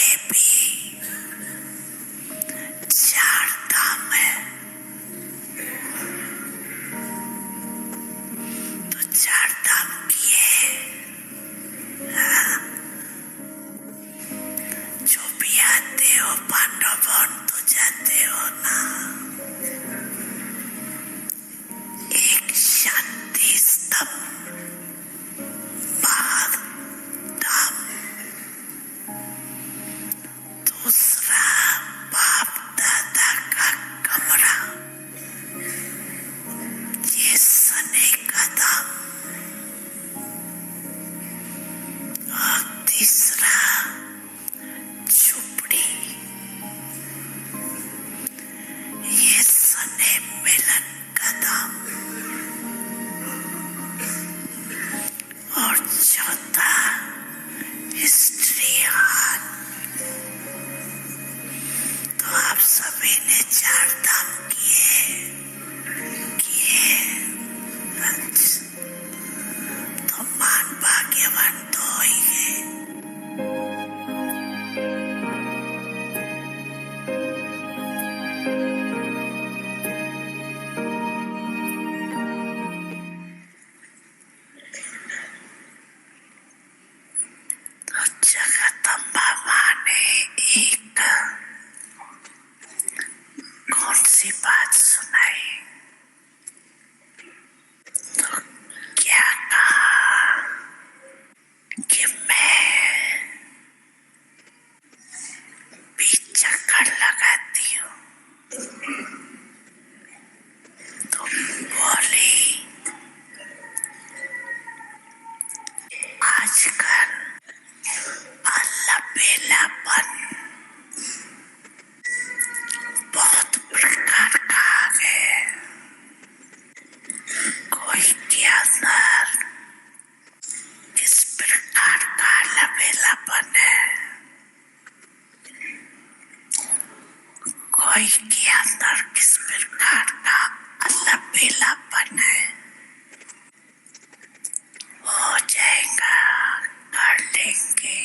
में भी चार धाम है। तो चार धाम किए, जो भी आते हो पांडव बन तो जाते हो ना। एक शांति स्तंभ बार धाम, दूसरा बाप दादा का कमरा, ये सने का धाम, और तीसरा झुपड़ी, ये सने मिलन का धाम, और चौथा स्त्री हाल। तो आप सभी ने चार धाम किए। तो मान भाग्यवान तो हो ही गए। तो जगदम्बा माँ ने एक कौन सी बात सुनाई? तो क्या कहा कि मैं भी चक्कर लगाती हूँ। तो बोली, आजकल अलबेलापन बहुत प्रकार का आ गया। कोई के अंदर किस प्रकार का अलबेलापन है, कोई के अंदर किस प्रकार का अलबेलापन है। हो जाएगा, कर लेंगे,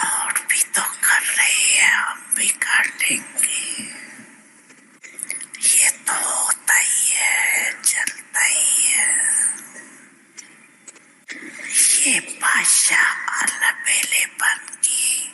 और भी तो कर रही है, हम भी कर लेंगे। ये तो होता ही है, चलता ही है। ये भाषा अलबेलेपन की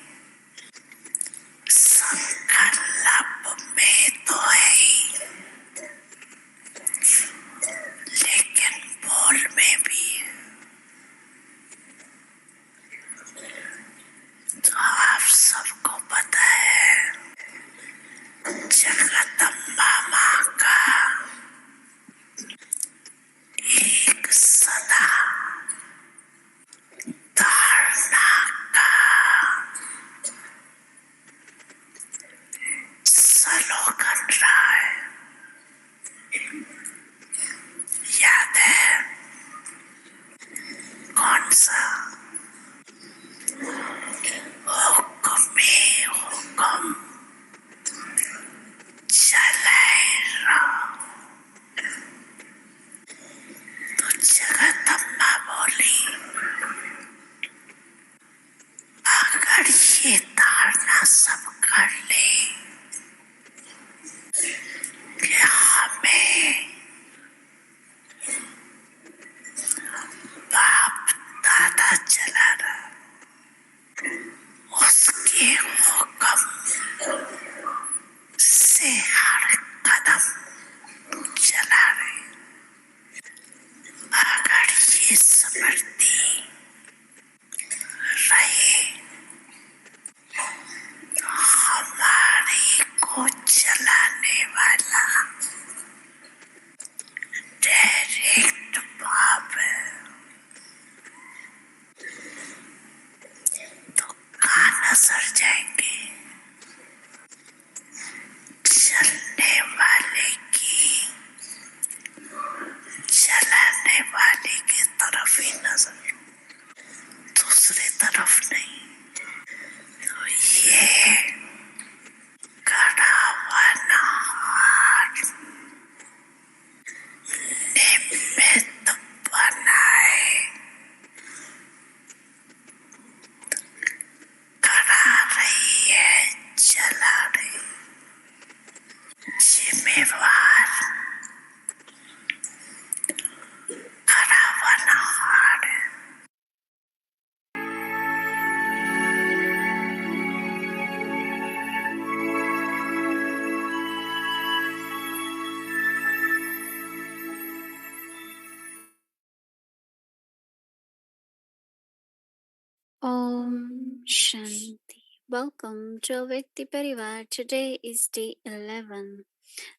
Om Shanti. Welcome to Vyakti Parivar. Today is day 11.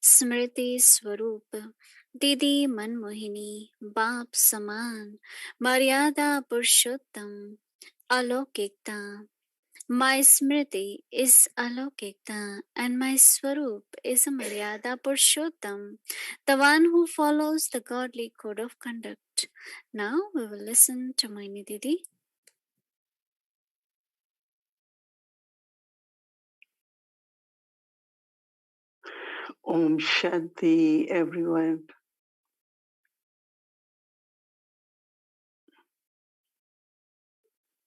Smriti Swarup. Didi Mohini, Baap Saman. Maryada Purushottam. Alokikta. My Smriti is Alokikta and my Swarup is a Maryada Purushottam, the one who follows the godly code of conduct. Now we will listen to Mohini Didi. Om Shanti, everyone.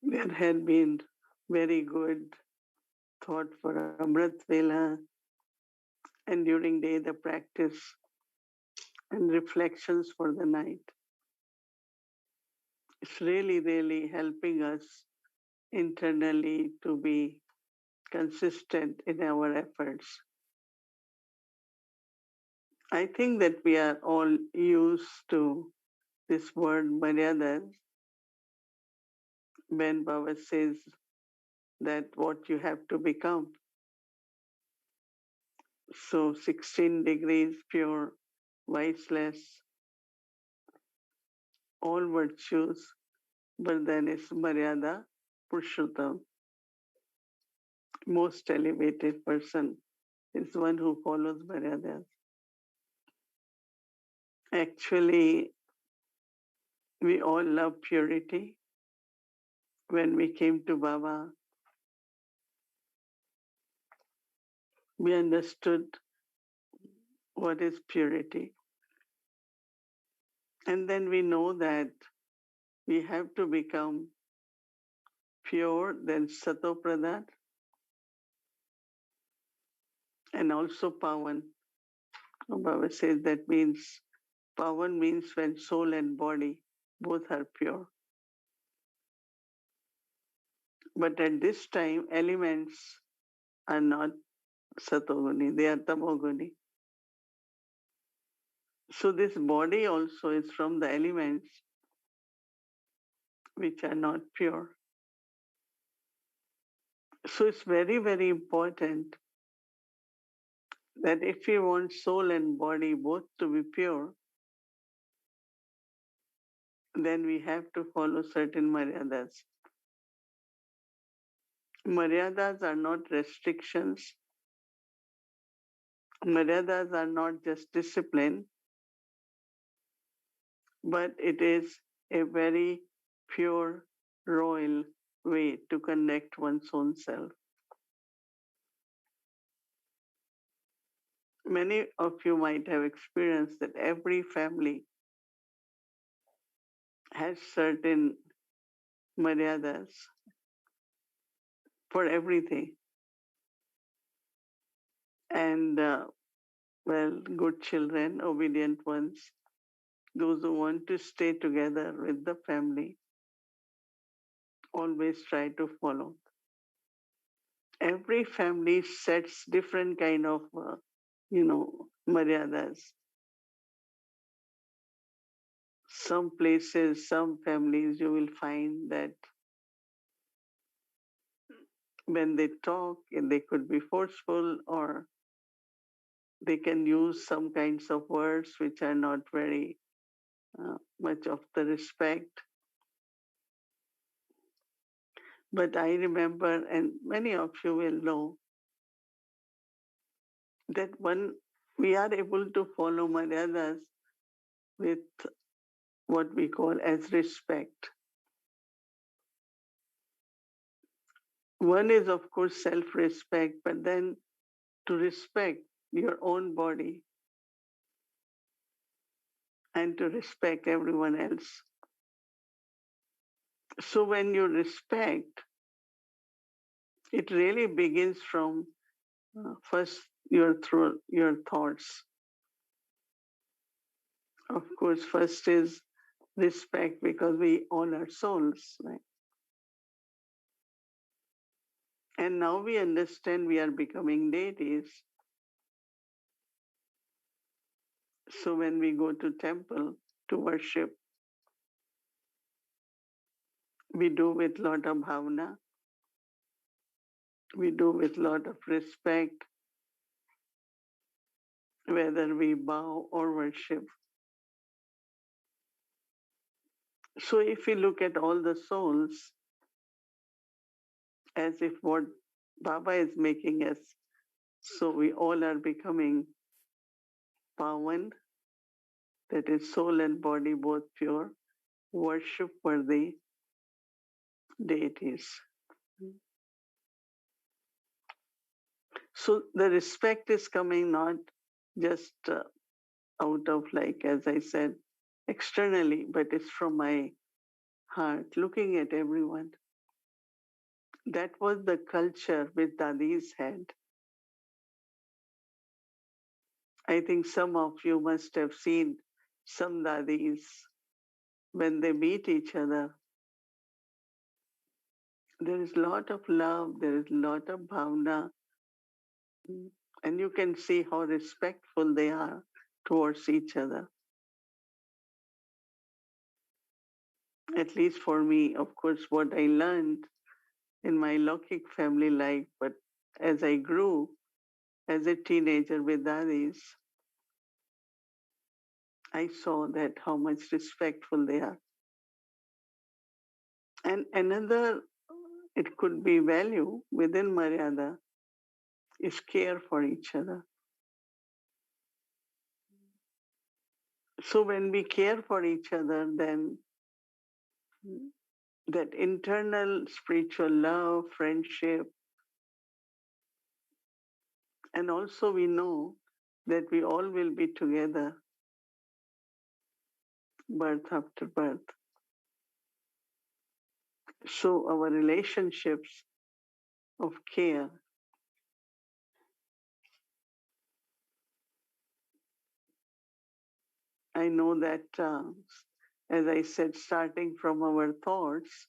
There had been very good thought for Amrit Vela and during day the practice and reflections for the night. It's really helping us internally to be consistent in our efforts. I think that we are all used to this word Maryada when Baba says that what you have to become. So 16 degrees pure, viceless, all virtues, but then is Maryada Purushottam, most elevated person, is one who follows Maryadas. Actually, we all love purity. When we came to Baba, we understood what is purity. And then we know that we have to become pure, then Satopradat, and also Pavan. Baba says that means Pavan means when soul and body both are pure. But at this time, elements are not Satoguni, they are Tamoguni. So this body also is from the elements which are not pure. So it's very important that if we want soul and body both to be pure, then we have to follow certain Maryadas. Maryadas are not restrictions. Maryadas are not just discipline, but it is a very pure, royal way to connect one's own self. Many of you might have experienced that every family has certain maryadas for everything. And well, good children, obedient ones, those who want to stay together with the family, always try to follow. Every family sets different kind of, maryadas. Some places, some families, you will find that when they talk, they could be forceful or they can use some kinds of words which are not very much of the respect. But I remember, and many of you will know, that when we are able to follow Maryadas with what we call as respect. One is, of course, self respect, but then to respect your own body and to respect everyone else. So when you respect, it really begins from first your thoughts. Of course, first is respect because we all are souls, right? And now we understand we are becoming deities. So when we go to temple to worship, We do with lot of bhavna. We do with lot of respect, whether we bow or worship. So if we look at all the souls as if what Baba is making us, so we all are becoming pawan, that is soul and body both pure, worship worthy deities. So the respect is coming not just out of, like, as I said, externally, but it's from my heart, looking at everyone. That was the culture which Dadis had. I think some of you must have seen some Dadis when they meet each other. There is a lot of love, there is a lot of bhavna, and you can see how respectful they are towards each other. At least for me, of course, what I learned in my Lokik family life, but as I grew as a teenager with Dadis, I saw that how much respectful they are. And another, it could be value within Maryada, is care for each other. So when we care for each other, then that internal spiritual love, friendship, and also we know that we all will be together birth after birth. So our relationships of care, I know that, as I said, starting from our thoughts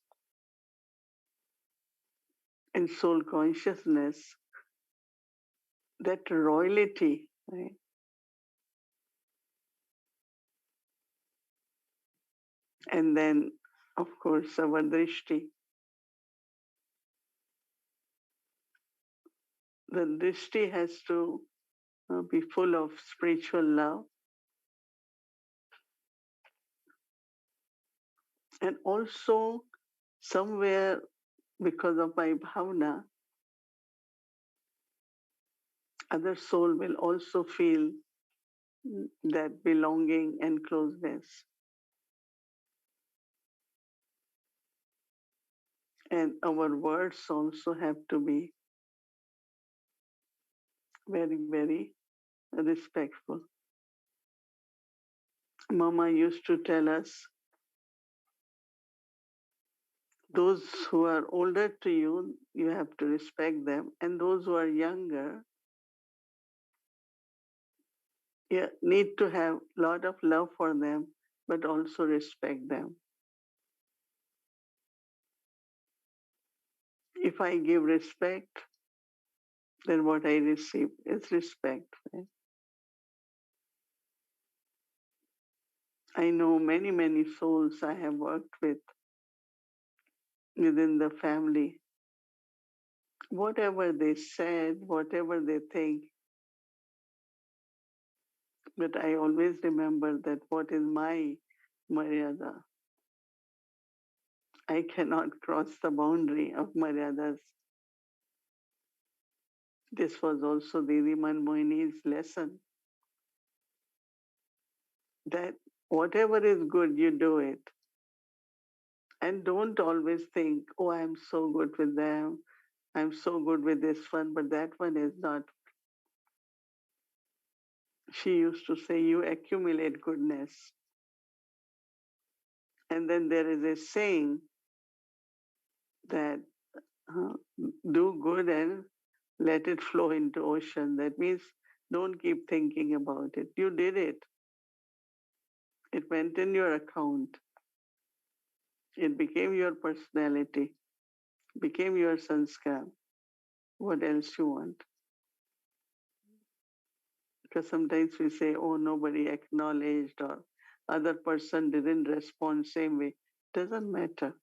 and soul consciousness, that royalty, right? And then, of course, our drishti. The drishti has to be full of spiritual love. And also, somewhere, because of my bhavna, other soul will also feel that belonging and closeness. And our words also have to be very, very respectful. Mama used to tell us, those who are older to you, you have to respect them. And those who are younger, you need to have a lot of love for them, but also respect them. If I give respect, then what I receive is respect. Right? I know many, many souls I have worked with within the family. Whatever they said, whatever they think, but I always remember that what is my Maryada. I cannot cross the boundary of Maryadas. This was also Didi Mohini's lesson, that whatever is good, you do it. And don't always think, oh, I'm so good with them. I'm so good with this one, but that one is not. She used to say, you accumulate goodness. And then there is a saying that uh, do good and let it flow into ocean. That means don't keep thinking about it. You did it. It went in your account. It became your personality, became your sanskar. What else you want? Because sometimes we say, oh, nobody acknowledged or other person didn't respond same way. Doesn't matter.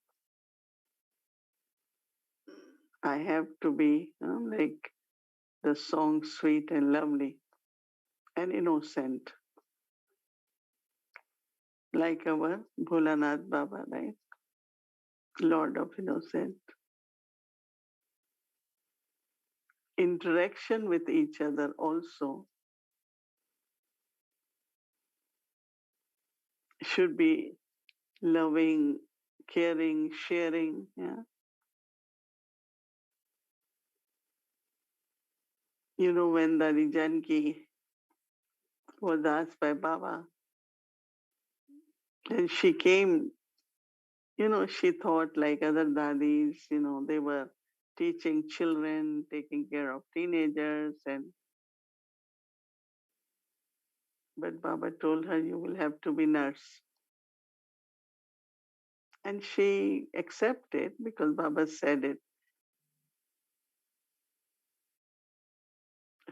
I have to be like the song sweet and lovely and innocent, like our Bholanath Baba, right? Lord of Innocent. Interaction with each other also should be loving, caring, sharing. Yeah. You know, when Dadi Janki was asked by Baba, and she came, she thought like other dadis, they were teaching children, taking care of teenagers, but Baba told her, you will have to be nurse. And she accepted because Baba said it.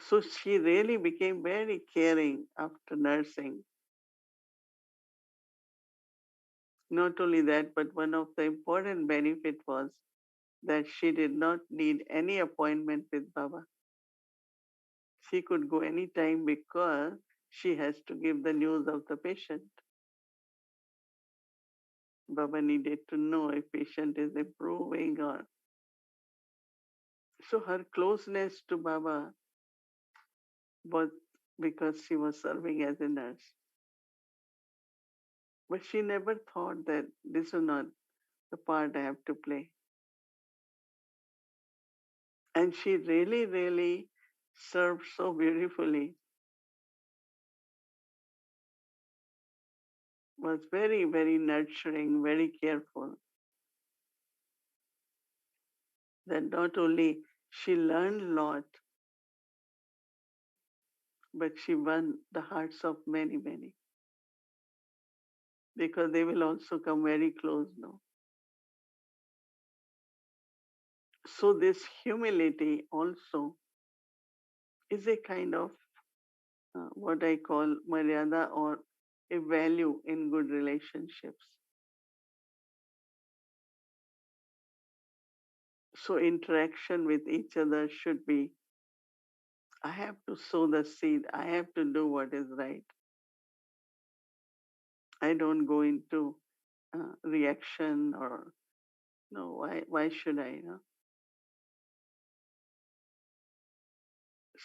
So she really became very caring after nursing. Not only that, but one of the important benefit was that she did not need any appointment with Baba. She could go anytime because she has to give the news of the patient. Baba needed to know if patient is improving or so her closeness to Baba was because she was serving as a nurse. But she never thought that this is not the part I have to play. And she really, really served so beautifully, was very, very nurturing, very careful. That not only she learned a lot, but she won the hearts of many, many. Because they will also come very close now. So this humility also is a kind of what I call Maryada or a value in good relationships. So interaction with each other should be, I have to sow the seed. I have to do what is right. I don't go into reaction or no, why should I?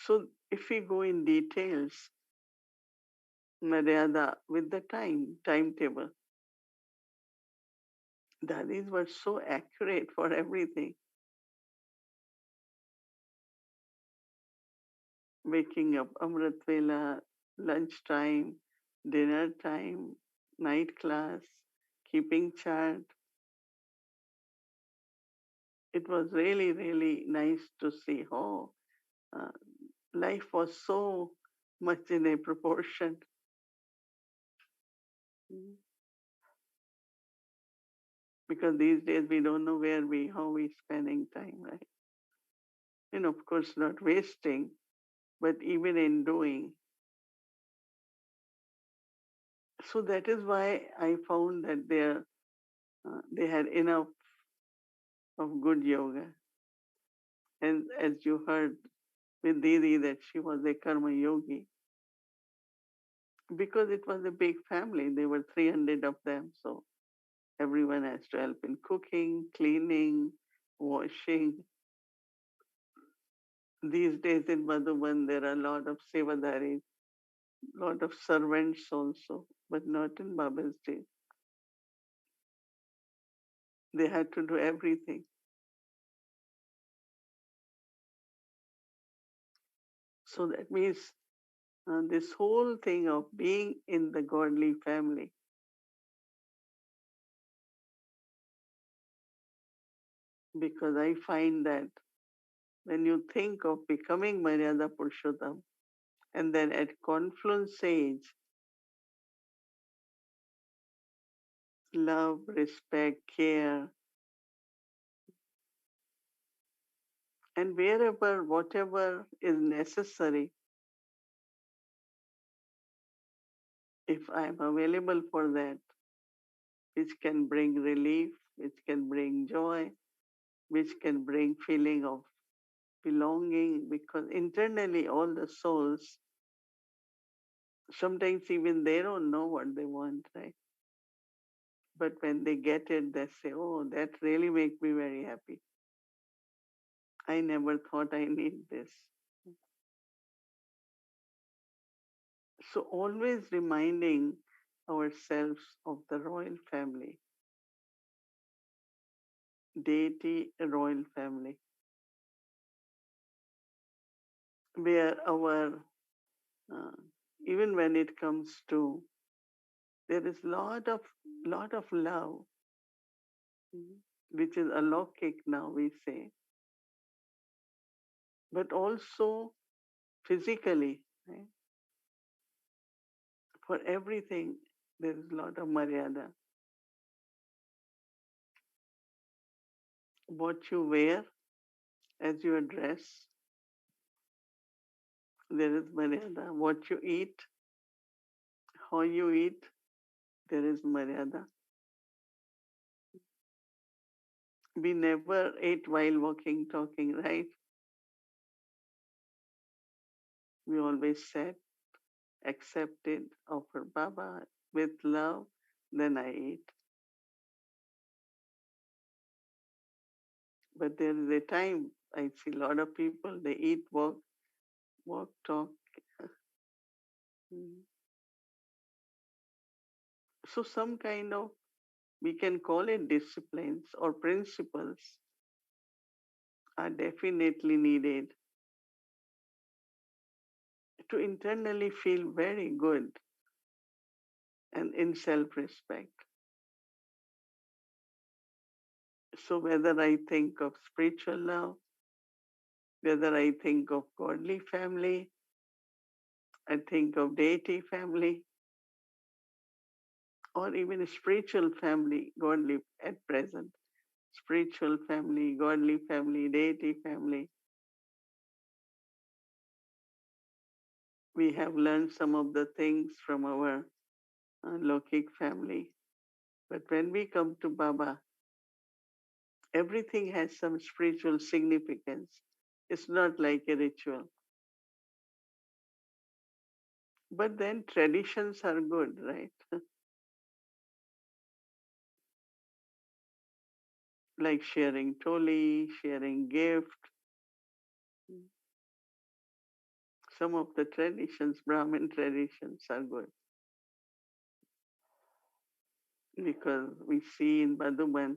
So if we go in details, Maryada with the timetable, Dadis were so accurate for everything. Waking up, Amrit Vela, lunch time, dinner time, night class, keeping chart. It was really, really nice to see how uh, life was so much in a proportion. Mm. Because these days we don't know how we spending time, right? And of course, not wasting, but even in doing. So that is why I found that they had enough of good yoga. And as you heard with Didi that she was a karma yogi, because it was a big family. There were 300 of them. So everyone has to help in cooking, cleaning, washing. These days in Madhuban, there are a lot of sevadaris, a lot of servants also, but not in Baba's days. They had to do everything. So that means this whole thing of being in the godly family, because I find that when you think of becoming Maryada Purushottam, and then at confluence age, love, respect, care, and wherever, whatever is necessary, if I'm available for that, which can bring relief, which can bring joy, which can bring feeling of belonging, because internally all the souls, sometimes even they don't know what they want, right? But when they get it, they say, oh, that really makes me very happy. I never thought I need this. So always reminding ourselves of the royal family, deity royal family, where our, uh, even when it comes to, there is lot of love, mm, which is Alokikta we say, but also physically, right? For everything, there is a lot of Maryada. What you wear as you dress, there is Maryada. What you eat, how you eat, there is Maryada. We never ate while walking, talking, right? We always said, accepted, offer Baba with love, then I eat. But there is a time I see a lot of people, they eat, walk, talk. Mm. So some kind of, we can call it disciplines or principles are definitely needed to internally feel very good and in self-respect. So whether I think of spiritual love, whether I think of godly family, I think of deity family, or even a spiritual family, godly at present, spiritual family, godly family, deity family. We have learned some of the things from our Lokik family. But when we come to Baba, everything has some spiritual significance. It's not like a ritual. But then traditions are good, right? Like sharing toli, sharing gift. Some of the traditions, Brahmin traditions, are good because we see in Badhuban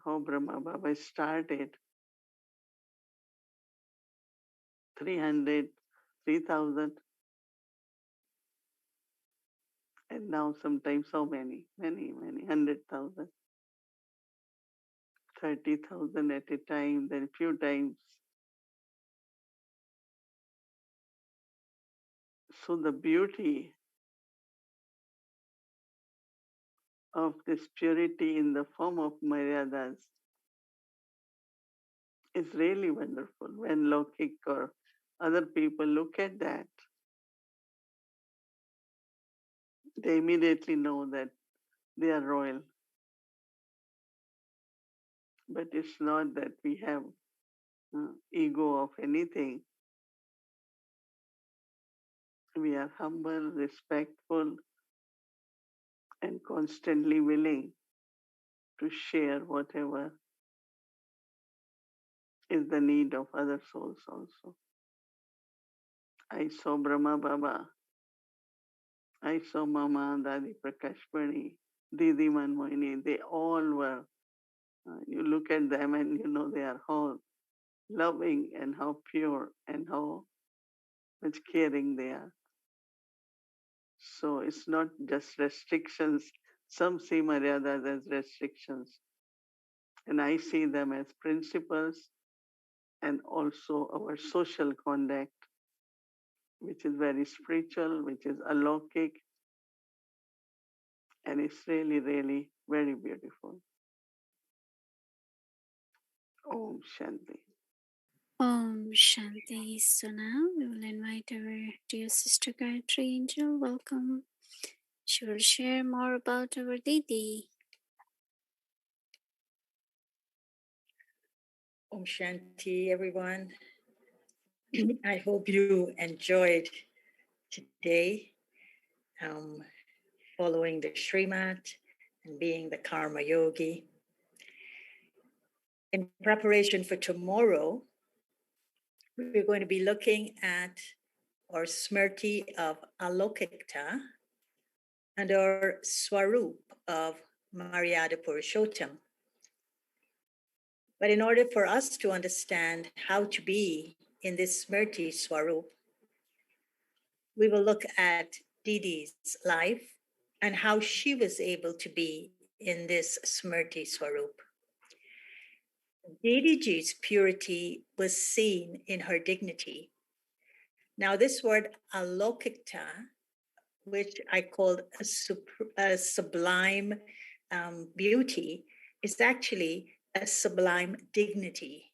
how Brahma Baba started 300, 3,000, and now sometimes so many, 100,000, 30,000 at a time, then few times. So the beauty of this purity in the form of Maryadas is really wonderful. When Lokik or other people look at that, they immediately know that they are royal. But it's not that we have ego of anything. We are humble, respectful, and constantly willing to share whatever is the need of other souls also. I saw Brahma Baba, I saw Mama, Dadi Prakashpani, Didi Mohini, they all were, you look at them and you know they are how loving and how pure and how much caring they are. So it's not just restrictions. Some see Maryadas as restrictions, and I see them as principles and also our social conduct, which is very spiritual, which is alokik, and it's really, really very beautiful. Om Shanti. Om Shanti. So now we will invite our dear sister Gayatri Angel. Welcome. She will share more about our Didi. Om Shanti, everyone. I hope you enjoyed today, following the Srimat and being the Karma Yogi. In preparation for tomorrow, we're going to be looking at our Smriti of Alokikta and our Swarup of Maryada Purushottam. But in order for us to understand how to be in this Smriti Swarup, we will look at Didi's life and how she was able to be in this Smriti Swarup. Didiji's purity was seen in her dignity. Now, this word Alokikta, which I called a sublime beauty, is actually a sublime dignity.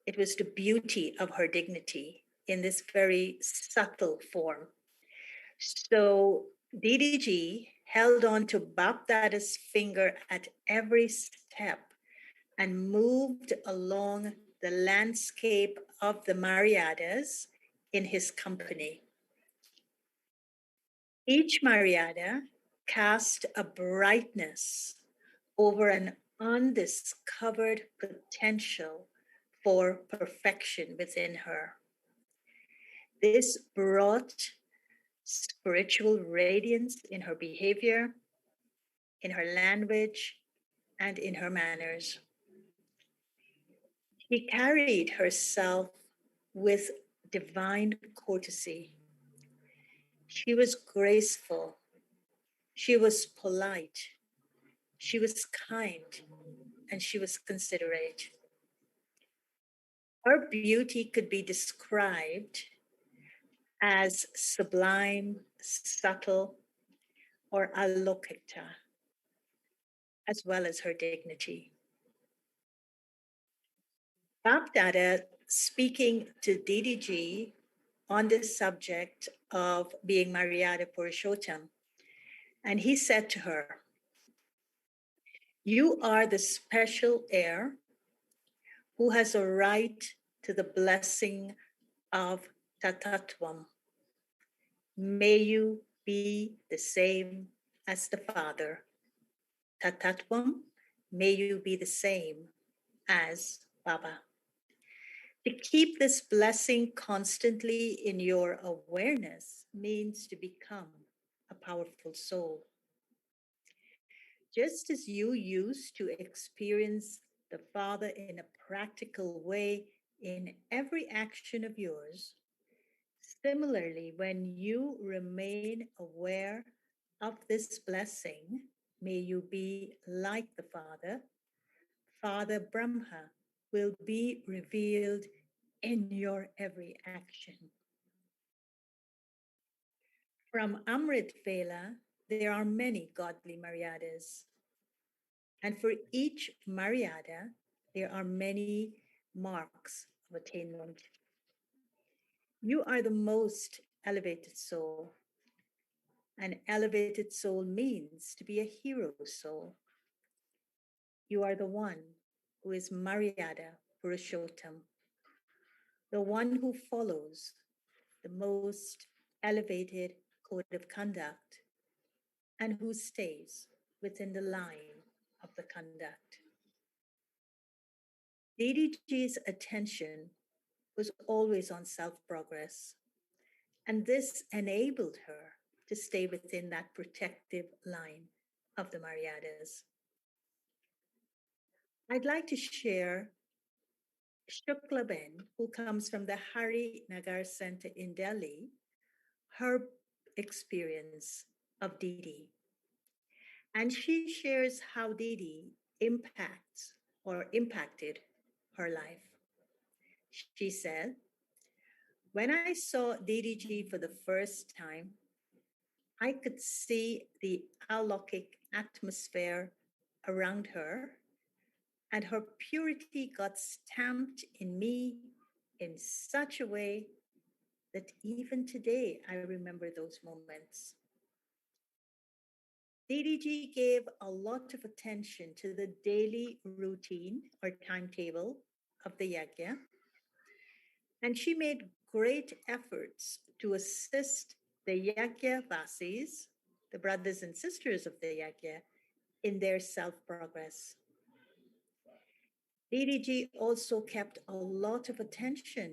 It was the beauty of her dignity in this very subtle form. So Didiji held on to Bapdada's finger at every step and moved along the landscape of the Maryadas in his company. Each Maryada cast a brightness over an undiscovered potential for perfection within her. This brought spiritual radiance in her behavior, in her language, and in her manners. She carried herself with divine courtesy. She was graceful. She was polite. She was kind, and she was considerate. Her beauty could be described as sublime, subtle, or alokikta, as well as her dignity. Bapdada, speaking to Didiji on the subject of being Maryada Purushottam, and he said to her, "You are the special heir who has a right to the blessing of Tatatvam. May you be the same as the Father. Tatatvam, may you be the same as Baba." To keep this blessing constantly in your awareness means to become a powerful soul. Just as you used to experience the Father in a practical way in every action of yours, similarly, when you remain aware of this blessing, may you be like the Father. Father Brahma will be revealed in your every action. From Amrit Vela, there are many godly Maryadas. And for each Maryada, there are many marks of attainment. You are the most elevated soul. An elevated soul means to be a hero soul. You are the one who is Maryada Purushottam, the one who follows the most elevated code of conduct and who stays within the line of the conduct. Didiji's attention was always on self-progress, and this enabled her to stay within that protective line of the Maryadas. I'd like to share Shukla Ben, who comes from the Hari Nagar Center in Delhi, her experience of Didi. And she shares how Didi impacted her life. She said, "When I saw Didi for the first time, I could see the alokik atmosphere around her, and her purity got stamped in me in such a way that even today I remember those moments." Didi gave a lot of attention to the daily routine or timetable of the yajna, and she made great efforts to assist the yajna vasis, the brothers and sisters of the yajna, in their self progress. DDG also kept a lot of attention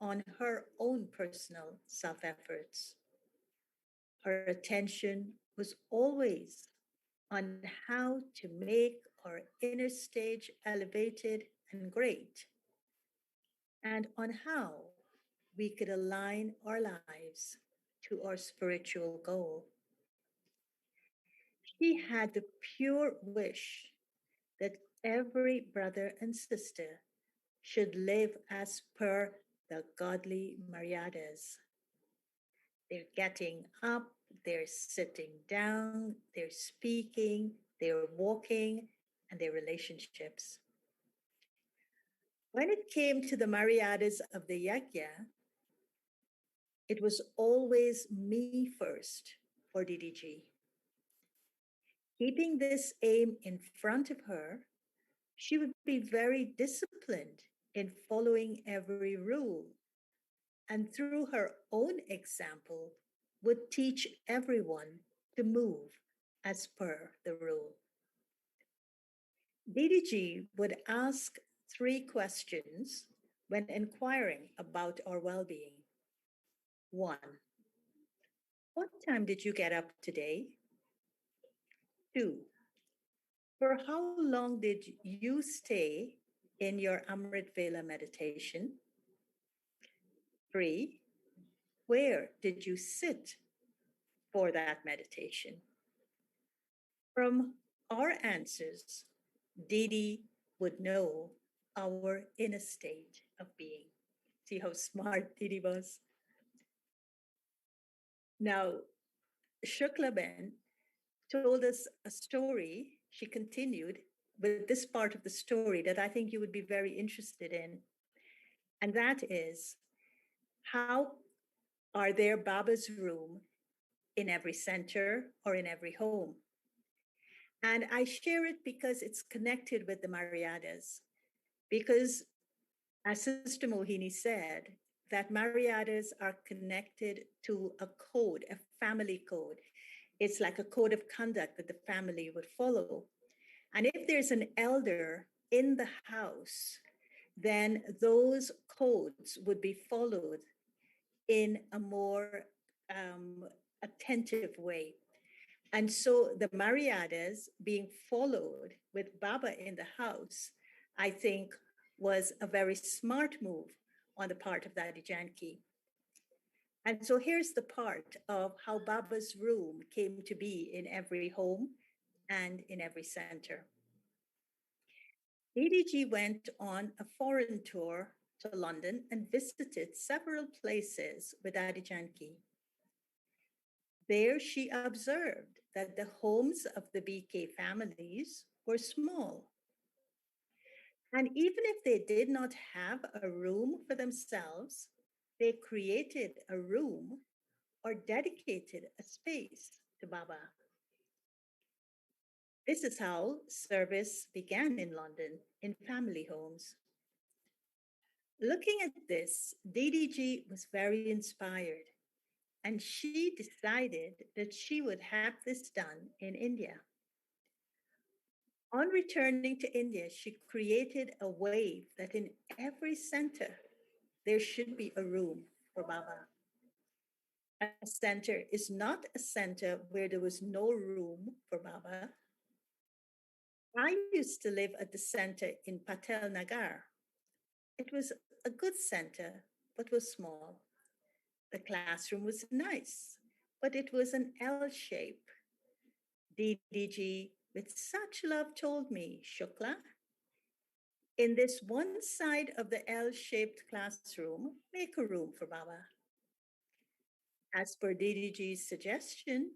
on her own personal self efforts. Her attention was always on how to make our inner stage elevated and great, and on how we could align our lives to our spiritual goal. She had the pure wish that every brother and sister should live as per the godly Maryadas. They're getting up, they're sitting down, they're speaking, they're walking, and their relationships. When it came to the Maryadas of the Yajna, it was always me first for DDG. Keeping this aim in front of her, she would be very disciplined in following every rule, and through her own example, would teach everyone to move as per the rule. DDG would ask 3 questions when inquiring about our well being. 1. What time did you get up today? 2. For how long did you stay in your Amrit Vela meditation? 3. Where did you sit for that meditation? From our answers, Didi would know our inner state of being. See how smart Didi was? Now, Shuklaben told us a story. She continued with this part of the story that I think you would be very interested in. And that is, how are there Baba's room in every center or in every home? And I share it because it's connected with the Maryadas. Because as Sister Mohini said, that Maryadas are connected to a code, a family code. It's like a code of conduct that the family would follow. And if there's an elder in the house, then those codes would be followed in a more attentive way. And so the Maryadas being followed with Baba in the house, I think was a very smart move on the part of Daddy Janki. And so here's the part of how Baba's room came to be in every home and in every center. DDG went on a foreign tour to London and visited several places with Daddy Janki. There she observed that the homes of the BK families were small. And even if they did not have a room for themselves, they created a room or dedicated a space to Baba. This is how service began in London in family homes. Looking at this, DDG was very inspired, and she decided that she would have this done in India. On returning to India, she created a wave that in every center, there should be a room for Baba. A center is not a center where there was no room for Baba. I used to live at the center in Patel Nagar. It was a good center, but was small. The classroom was nice, but it was an L shape. DDG, with such love, told me, Shukla, in this one side of the L shaped classroom, make a room for Baba. As per DDG's suggestion,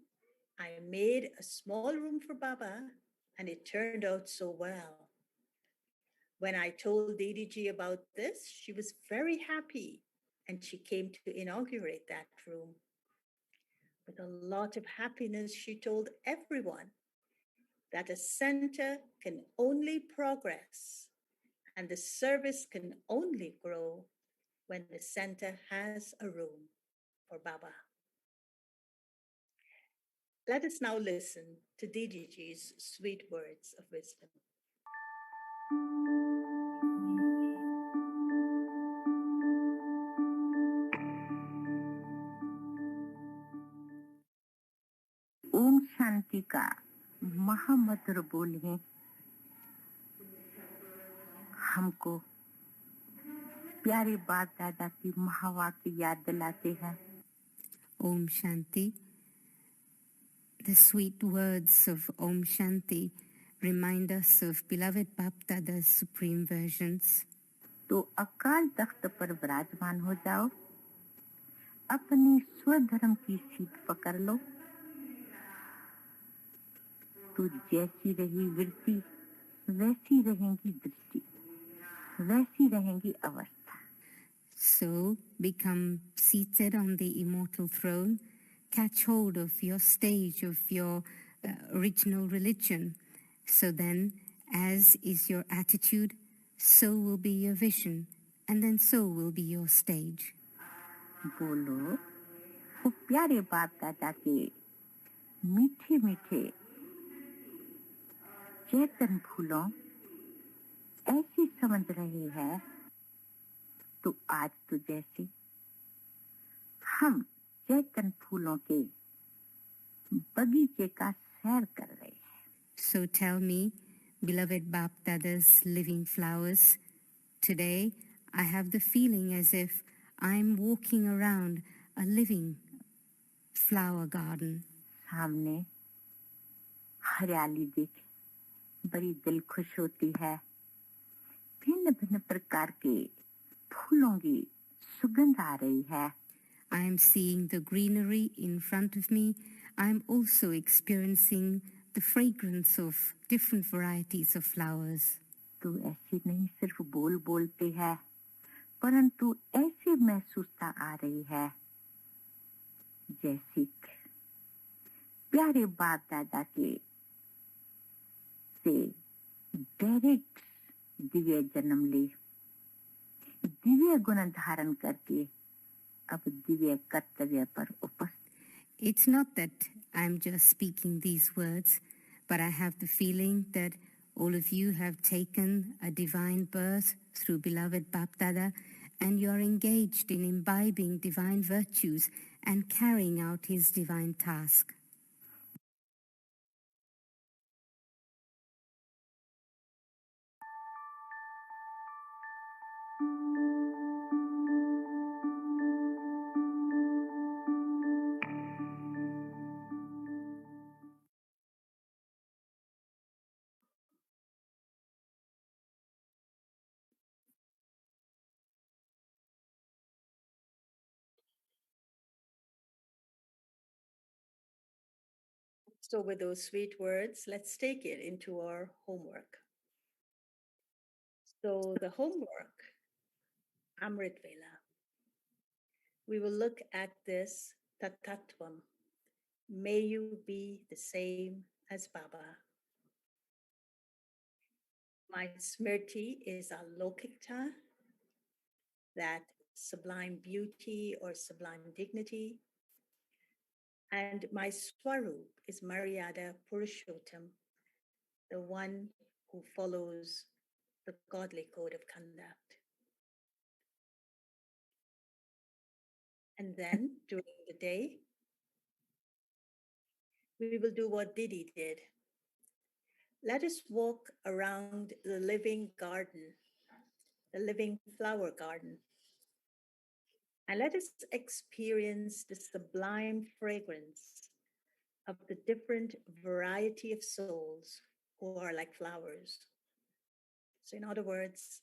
I made a small room for Baba, and it turned out so well. When I told DDG about this, she was very happy, and she came to inaugurate that room. With a lot of happiness, she told everyone that a center can only progress And the service can only grow when the center has a room for Baba. Let us now listen to Didiji's sweet words of wisdom. Om Shanti का महामंत्र बोले हमको प्यारे बाप दादा की महावाक्य याद दिलाते हैं. Om Shanti. The sweet words of Om Shanti remind us of beloved Baptada's supreme versions. तो अकाल तख्त पर विराजमान हो जाओ, अपनी स्वधर्म की सीट पकड़ लो, तो जैसी रही वृत्ति वैसी रहेंगी दृष्टि, वैसी रहेंगी अवस्था. So become seated on the immortal throne, catch hold of your stage of your original religion. So then, as is your attitude, so will be your vision, and then so will be your stage. बोलो वो प्यारे बाप दादा के मीठे मीठे चेतन फूलों ऐसे समझ रहे हैं, तो आज तो जैसे हम चेतन फूलों के बगीचे का सैर कर रहे हैं. So tell me, beloved Baptada's living flowers, today I have the feeling as if I'm walking around a living flower garden. सामने हरियाली देख बड़ी दिल खुश होती है. भिन्न भिन्न प्रकार के फूलों की सुगंध आ रही है. I am seeing the greenery in front of me. I am also experiencing the fragrance of different varieties of flowers. तो ऐसे नहीं सिर्फ बोल बोलते हैं, परंतु ऐसे महसूसता आ रही है जैसे प्यारे बाप दादा के से डायरेक्ट दिव्य जन्म ले, दिव्य गुण धारण करके अब दिव्य कर्तव्य पर उपस्थित. It's not that I'm just speaking these words, but I have the feeling that all of you have taken a divine birth through beloved Bapdada, and you are engaged in imbibing divine virtues and carrying out his divine task. So with those sweet words, let's take it into our homework. So the homework, Amrit Vela. We will look at this tatatvam. May you be the same as Baba. My Smriti is Alokikta, that sublime beauty or sublime dignity. And my Swarup is Maryada Purushottam, the one who follows the godly code of conduct. And then during the day, we will do what Didi did. Let us walk around the living garden, the living flower garden, and let us experience the sublime fragrance of the different variety of souls who are like flowers. So in other words,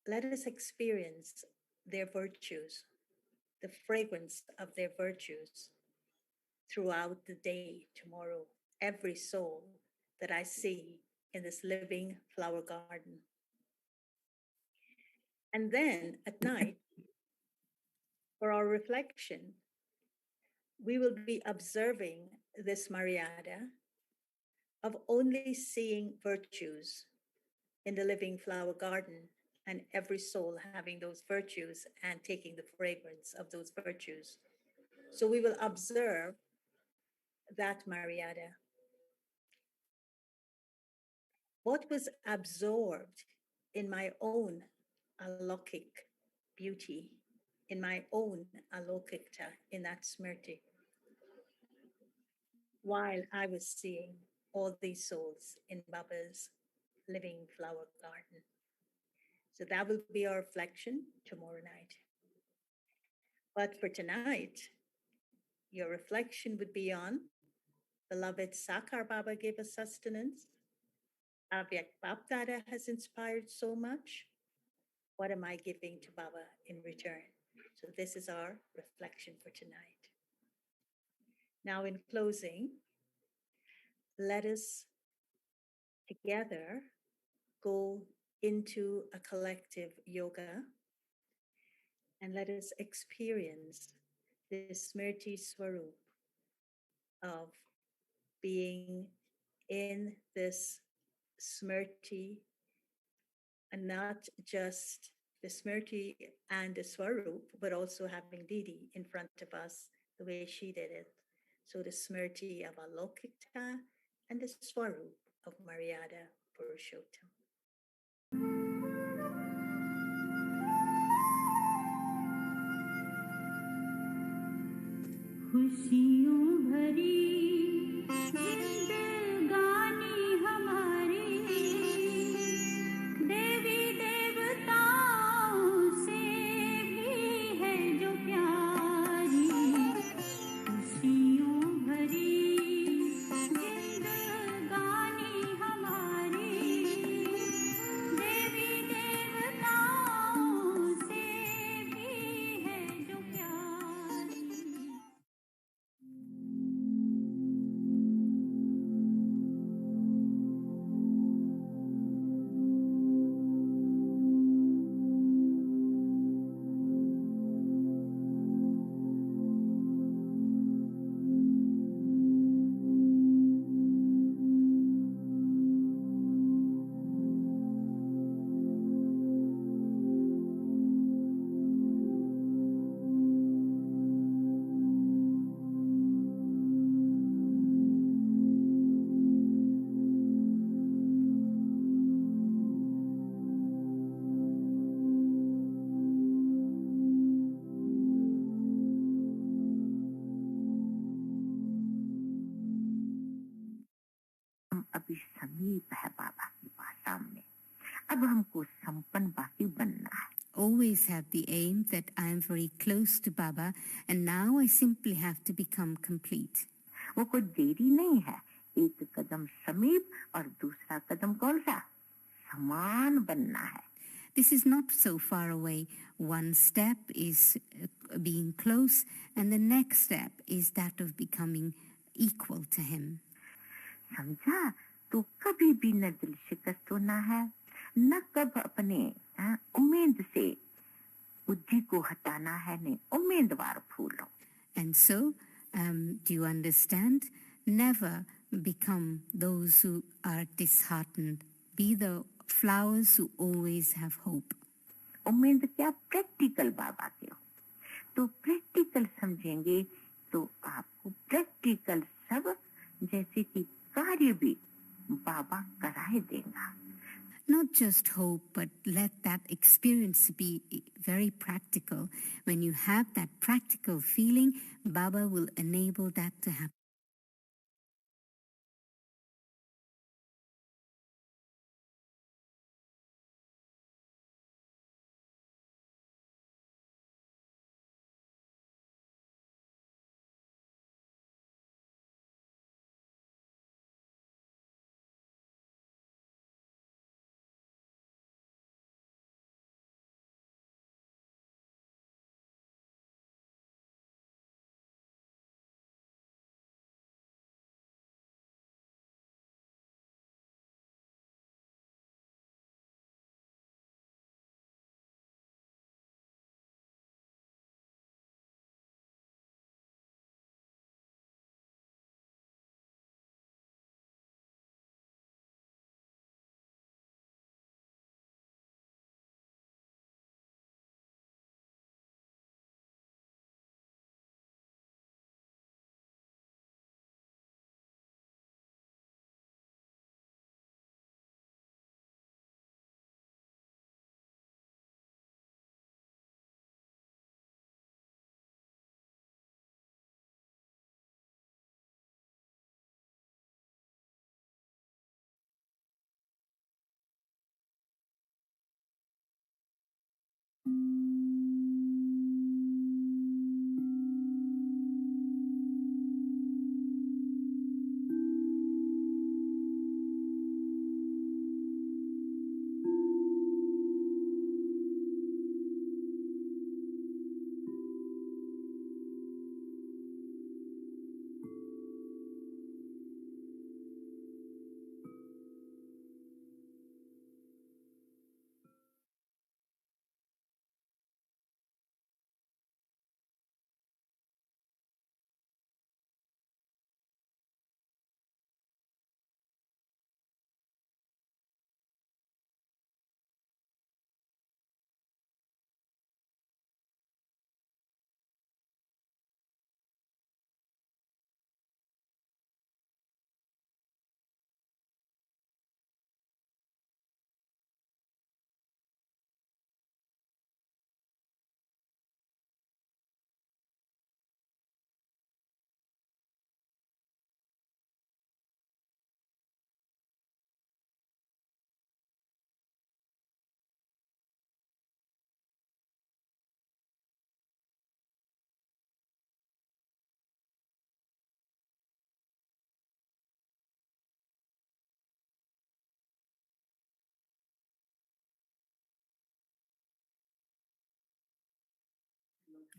let us experience their virtues, the fragrance of their virtues throughout the day tomorrow, every soul that I see in this living flower garden. And then at night, for our reflection, we will be observing this Maryada of only seeing virtues in the living flower garden and every soul having those virtues and taking the fragrance of those virtues. So we will observe that Maryada. What was absorbed in my own Alokik beauty, in my own Alokikta, in that Smriti, while I was seeing all these souls in Baba's living flower garden. So that will be our reflection tomorrow night. But for tonight, your reflection would be on beloved Sakar Baba gave us sustenance. Avyak Bapdada has inspired so much. What am I giving to Baba in return? So this is our reflection for tonight. Now in closing, let us together go into a collective yoga and let us experience this Smriti Swarup of being in this Smriti, and not just the Smriti and the Swarup, but also having Didi in front of us the way she did it. So the Smriti of Alokikta and the Swarup of Maryada Purushottam. खुशियों भरी जिंदगानी हमारी देवी देवताओं से भी है जो प्यारी खुशियों भरी जिंदगानी हमारी देवी देवताओं से भी है जो प्यारी हम अभी समीप है बाबा के पास सामने अब हमको संपन्न बाकी बनना है always have the aim that I am very close to Baba and now I simply have to become complete. वो कोई देरी नहीं है एक कदम समीप और दूसरा कदम कौन सा समान बनना है This is not so far away. One step is being close and the next step is that of becoming equal to him. समझा तो कभी भी न दिल शिकस्त होना है न कब अपने उम्मीद से बुद्धि को हटाना है ने उम्मीदवार फूलो And so, do you understand? Never become those who are disheartened. Be the flowers who always have hope. उम्मीद क्या प्रैक्टिकल बाबा के हो तो प्रैक्टिकल समझेंगे तो आपको प्रैक्टिकल सब जैसे कि कार्य भी बाबा कराए देगा Not just hope, but let that experience be very practical. When you have that practical feeling, Baba will enable that to happen.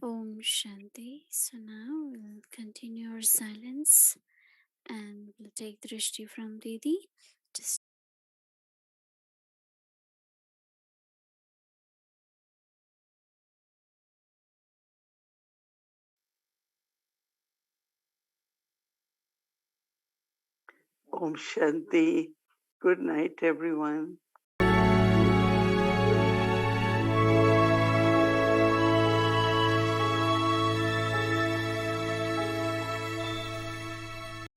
Om Shanti. So now we'll continue our silence and we'll take Drishti from Didi. Just Om Shanti. Good night, everyone.